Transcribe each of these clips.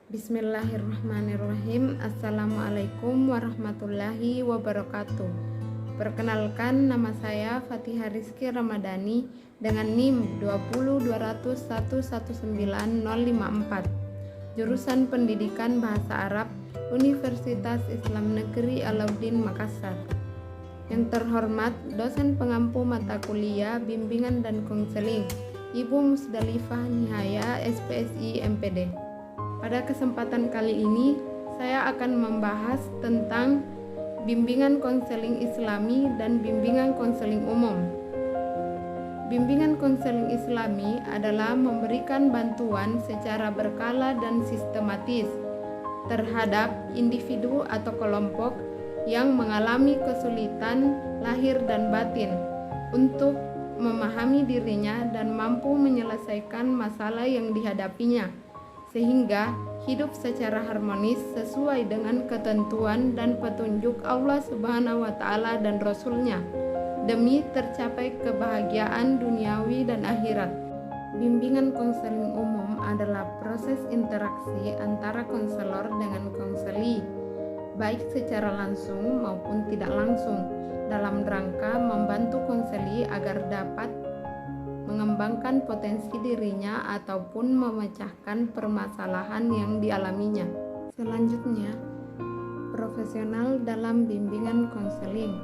Bismillahirrahmanirrahim. Assalamualaikum warahmatullahi wabarakatuh. Perkenalkan, nama saya Fatihah Rizky Ramadhani dengan NIM 202119054, jurusan Pendidikan Bahasa Arab, Universitas Islam Negeri Alauddin Makassar. Yang terhormat dosen pengampu mata kuliah Bimbingan dan Konseling, Ibu Musdalifah Nihaya, SPSI MPD. Pada kesempatan kali ini, saya akan membahas tentang bimbingan konseling Islami dan bimbingan konseling umum. Bimbingan konseling Islami adalah memberikan bantuan secara berkala dan sistematis terhadap individu atau kelompok yang mengalami kesulitan lahir dan batin untuk memahami dirinya dan mampu menyelesaikan masalah yang dihadapinya, sehingga hidup secara harmonis sesuai dengan ketentuan dan petunjuk Allah Subhanahu wa Ta'ala dan Rasul-Nya, demi tercapai kebahagiaan duniawi dan akhirat. Bimbingan konseling umum adalah proses interaksi antara konselor dengan konseli, baik secara langsung maupun tidak langsung, dalam rangka membantu konseli agar dapat mengembangkan potensi dirinya ataupun memecahkan permasalahan yang dialaminya. Selanjutnya, profesional dalam bimbingan konseling.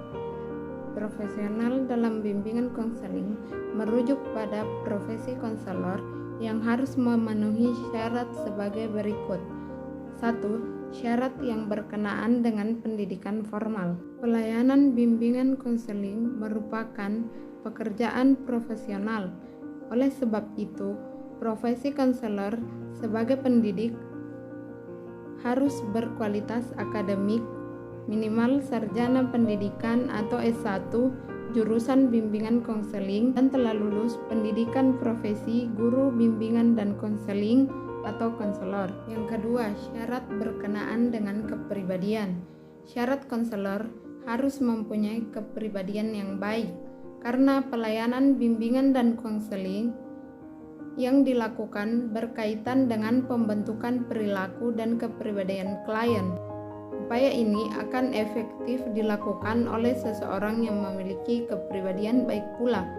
Profesional dalam bimbingan konseling merujuk pada profesi konselor yang harus memenuhi syarat sebagai berikut. 1. Syarat yang berkenaan dengan pendidikan formal. Pelayanan bimbingan konseling merupakan pekerjaan profesional. Oleh sebab itu, profesi konselor sebagai pendidik harus berkualitas akademik, minimal sarjana pendidikan atau S1, jurusan bimbingan konseling, dan telah lulus pendidikan profesi guru bimbingan dan konseling atau konselor. Yang kedua, syarat berkenaan dengan kepribadian. Syarat konselor harus mempunyai kepribadian yang baik, karena pelayanan bimbingan dan konseling yang dilakukan berkaitan dengan pembentukan perilaku dan kepribadian klien. Upaya ini akan efektif dilakukan oleh seseorang yang memiliki kepribadian baik pula.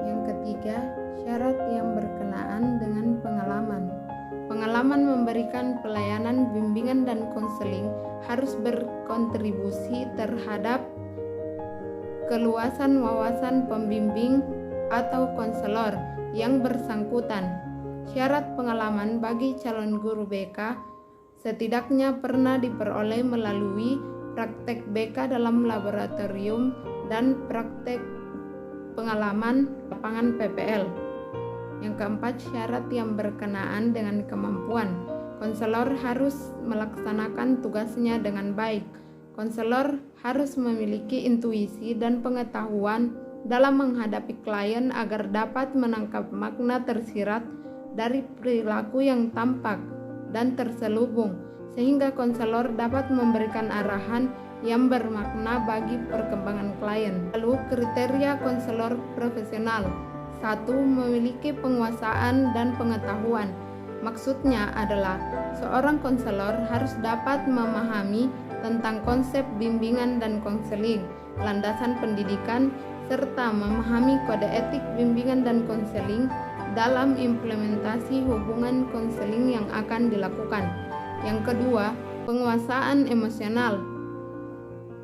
Yang ketiga, syarat yang berkenaan dengan pengalaman. Pengalaman memberikan pelayanan bimbingan dan konseling harus berkontribusi terhadap keluasan wawasan pembimbing atau konselor yang bersangkutan. Syarat pengalaman bagi calon guru BK setidaknya pernah diperoleh melalui praktek BK dalam laboratorium dan praktek pengalaman lapangan PPL. Yang keempat, syarat yang berkenaan dengan kemampuan. Konselor harus melaksanakan tugasnya dengan baik. Konselor harus memiliki intuisi dan pengetahuan dalam menghadapi klien agar dapat menangkap makna tersirat dari perilaku yang tampak dan terselubung, sehingga konselor dapat memberikan arahan yang bermakna bagi perkembangan klien. Lalu, kriteria konselor profesional. 1. Memiliki penguasaan dan pengetahuan. Maksudnya adalah seorang konselor harus dapat memahami tentang konsep bimbingan dan konseling, landasan pendidikan, serta memahami kode etik bimbingan dan konseling dalam implementasi hubungan konseling yang akan dilakukan. Yang kedua, penguasaan emosional,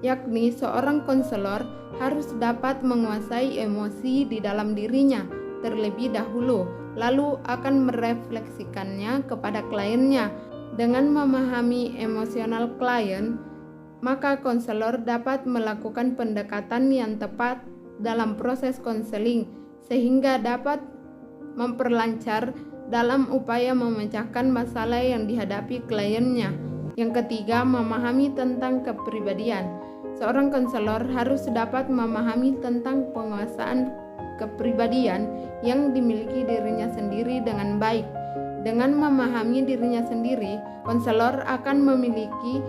yakni seorang konselor harus dapat menguasai emosi di dalam dirinya terlebih dahulu, lalu akan merefleksikannya kepada kliennya. Dengan memahami emosional klien, maka konselor dapat melakukan pendekatan yang tepat dalam proses konseling, sehingga dapat memperlancar dalam upaya memecahkan masalah yang dihadapi kliennya. Yang ketiga, memahami tentang kepribadian. Seorang konselor harus dapat memahami tentang penguasaan kepribadian yang dimiliki dirinya sendiri dengan baik. Dengan memahami dirinya sendiri, konselor akan memiliki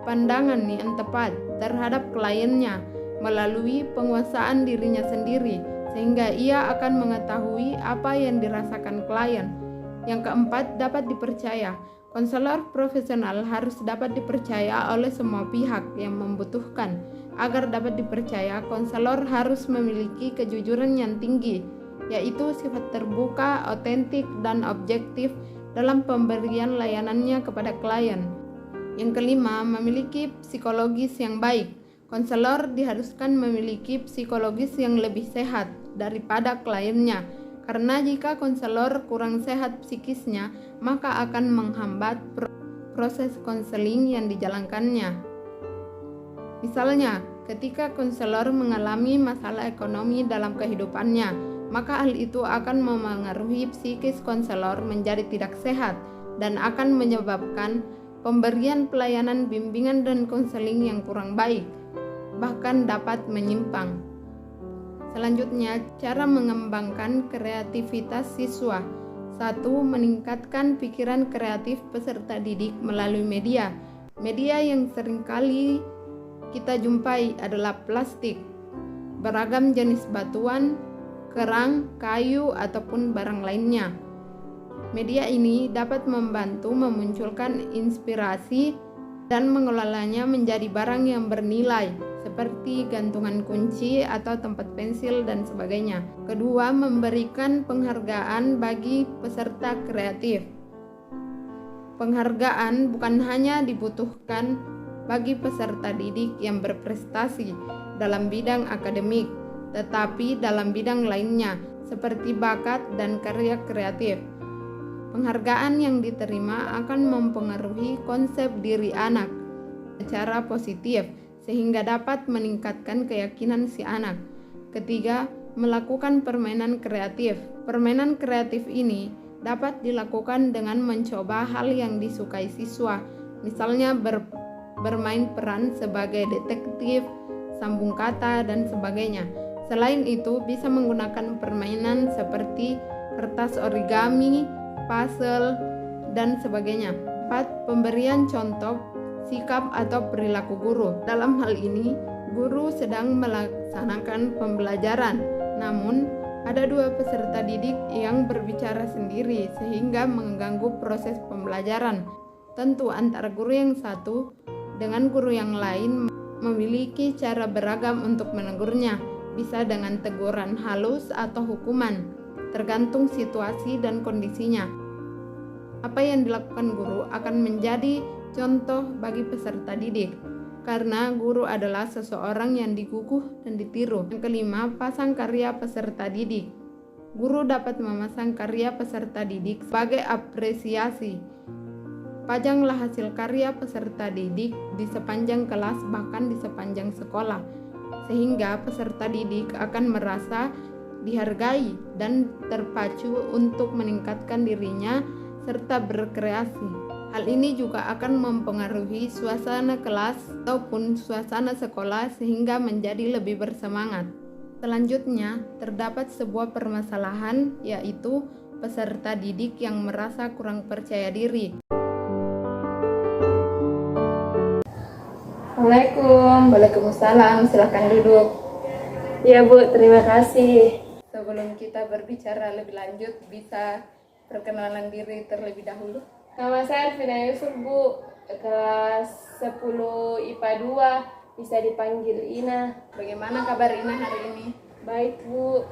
pandangan yang tepat terhadap kliennya melalui penguasaan dirinya sendiri, sehingga ia akan mengetahui apa yang dirasakan klien. Yang keempat, dapat dipercaya. Konselor profesional harus dapat dipercaya oleh semua pihak yang membutuhkan. Agar dapat dipercaya, konselor harus memiliki kejujuran yang tinggi, yaitu sifat terbuka, otentik, dan objektif dalam pemberian layanannya kepada klien. Yang kelima, memiliki psikologis yang baik. Konselor diharuskan memiliki psikologis yang lebih sehat daripada kliennya, karena jika konselor kurang sehat psikisnya, maka akan menghambat proses konseling yang dijalankannya. Misalnya, ketika konselor mengalami masalah ekonomi dalam kehidupannya, maka hal itu akan memengaruhi psikis konselor menjadi tidak sehat dan akan menyebabkan pemberian pelayanan bimbingan dan konseling yang kurang baik, bahkan dapat menyimpang. Selanjutnya, cara mengembangkan kreativitas siswa. 1. Meningkatkan pikiran kreatif peserta didik melalui media. Media yang seringkali kita jumpai adalah plastik, beragam jenis batuan, kerang, kayu, ataupun barang lainnya. Media ini dapat membantu memunculkan inspirasi dan mengelolanya menjadi barang yang bernilai, seperti gantungan kunci atau tempat pensil dan sebagainya. Kedua, memberikan penghargaan bagi peserta kreatif. Penghargaan bukan hanya dibutuhkan bagi peserta didik yang berprestasi dalam bidang akademik, tetapi dalam bidang lainnya seperti bakat dan karya kreatif. Penghargaan yang diterima akan mempengaruhi konsep diri anak secara positif, sehingga dapat meningkatkan keyakinan si anak. Ketiga, melakukan permainan kreatif. Permainan kreatif ini dapat dilakukan dengan mencoba hal yang disukai siswa, misalnya bermain peran sebagai detektif, sambung kata, dan sebagainya. Selain itu, bisa menggunakan permainan seperti kertas origami, puzzle, dan sebagainya. 4. Pemberian contoh sikap atau perilaku guru. Dalam hal ini, guru sedang melaksanakan pembelajaran, namun ada dua peserta didik yang berbicara sendiri sehingga mengganggu proses pembelajaran. Tentu antara guru yang satu dengan guru yang lain memiliki cara beragam untuk menegurnya, bisa dengan teguran halus atau hukuman, tergantung situasi dan kondisinya. Apa yang dilakukan guru akan menjadi contoh bagi peserta didik, karena guru adalah seseorang yang diguguh dan ditiru. Yang kelima, pasang karya peserta didik. Guru dapat memasang karya peserta didik sebagai apresiasi. Pajanglah hasil karya peserta didik di sepanjang kelas, bahkan di sepanjang sekolah, sehingga peserta didik akan merasa dihargai dan terpacu untuk meningkatkan dirinya serta berkreasi. Hal ini juga akan mempengaruhi suasana kelas ataupun suasana sekolah sehingga menjadi lebih bersemangat. Selanjutnya, terdapat sebuah permasalahan, yaitu peserta didik yang merasa kurang percaya diri. Assalamualaikum. Waalaikumsalam, silakan duduk. Ya Bu, terima kasih. Sebelum kita berbicara lebih lanjut, bisa perkenalan diri terlebih dahulu. Nama saya Arvina Yusuf Bu, kelas 10 IPA 2, bisa dipanggil Ina. Bagaimana kabar Ina hari ini? Baik Bu.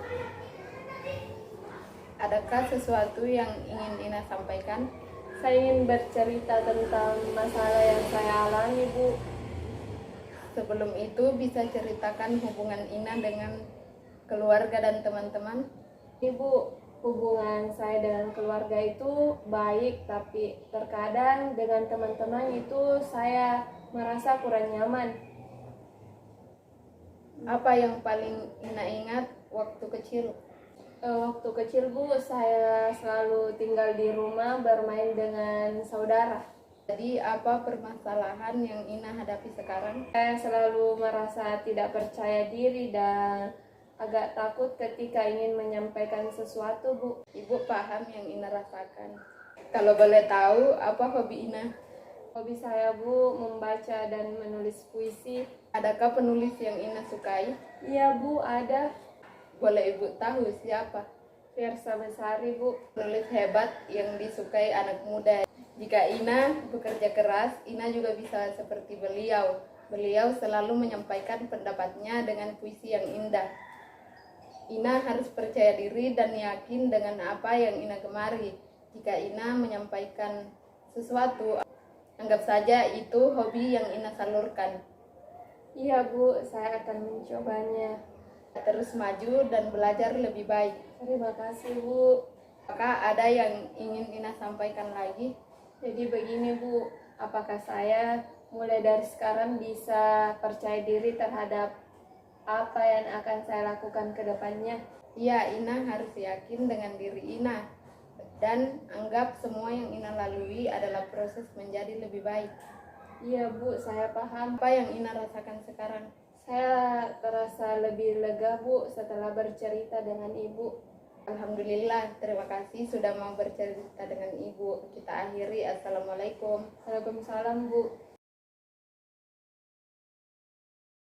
Adakah sesuatu yang ingin Ina sampaikan? Saya ingin bercerita tentang masalah yang saya alami Bu. Sebelum itu bisa ceritakan hubungan Ina dengan keluarga dan teman-teman? Ibu, hubungan saya dengan keluarga itu baik, tapi terkadang dengan teman-teman itu saya merasa kurang nyaman. Apa yang paling Ina ingat waktu kecil? Waktu kecil Bu, saya selalu tinggal di rumah bermain dengan saudara. Jadi apa permasalahan yang Ina hadapi sekarang? Saya selalu merasa tidak percaya diri dan agak takut ketika ingin menyampaikan sesuatu Bu. Ibu paham yang Ina rasakan. Kalau boleh tahu, apa hobi Ina? Hobi saya Bu, membaca dan menulis puisi. Adakah penulis yang Ina sukai? Iya Bu, ada. Boleh Ibu tahu siapa? Fiersa Besari Bu. Penulis hebat yang disukai anak muda. Jika Ina bekerja keras, Ina juga bisa seperti beliau. Beliau selalu menyampaikan pendapatnya dengan puisi yang indah. Ina harus percaya diri dan yakin dengan apa yang Ina gemari. Jika Ina menyampaikan sesuatu, anggap saja itu hobi yang Ina salurkan. Iya Bu, saya akan mencobanya. Terus maju dan belajar lebih baik. Terima kasih Bu. Apakah ada yang ingin Ina sampaikan lagi? Jadi begini Bu, apakah saya mulai dari sekarang bisa percaya diri terhadap apa yang akan saya lakukan ke depannya? Iya, Ina harus yakin dengan diri Ina dan anggap semua yang Ina lalui adalah proses menjadi lebih baik. Iya Bu, saya paham. Apa yang Ina rasakan sekarang? Saya terasa lebih lega Bu setelah bercerita dengan Ibu. Alhamdulillah, terima kasih sudah mau bercerita dengan Ibu. Kita akhiri. Assalamualaikum. Waalaikumsalam Bu.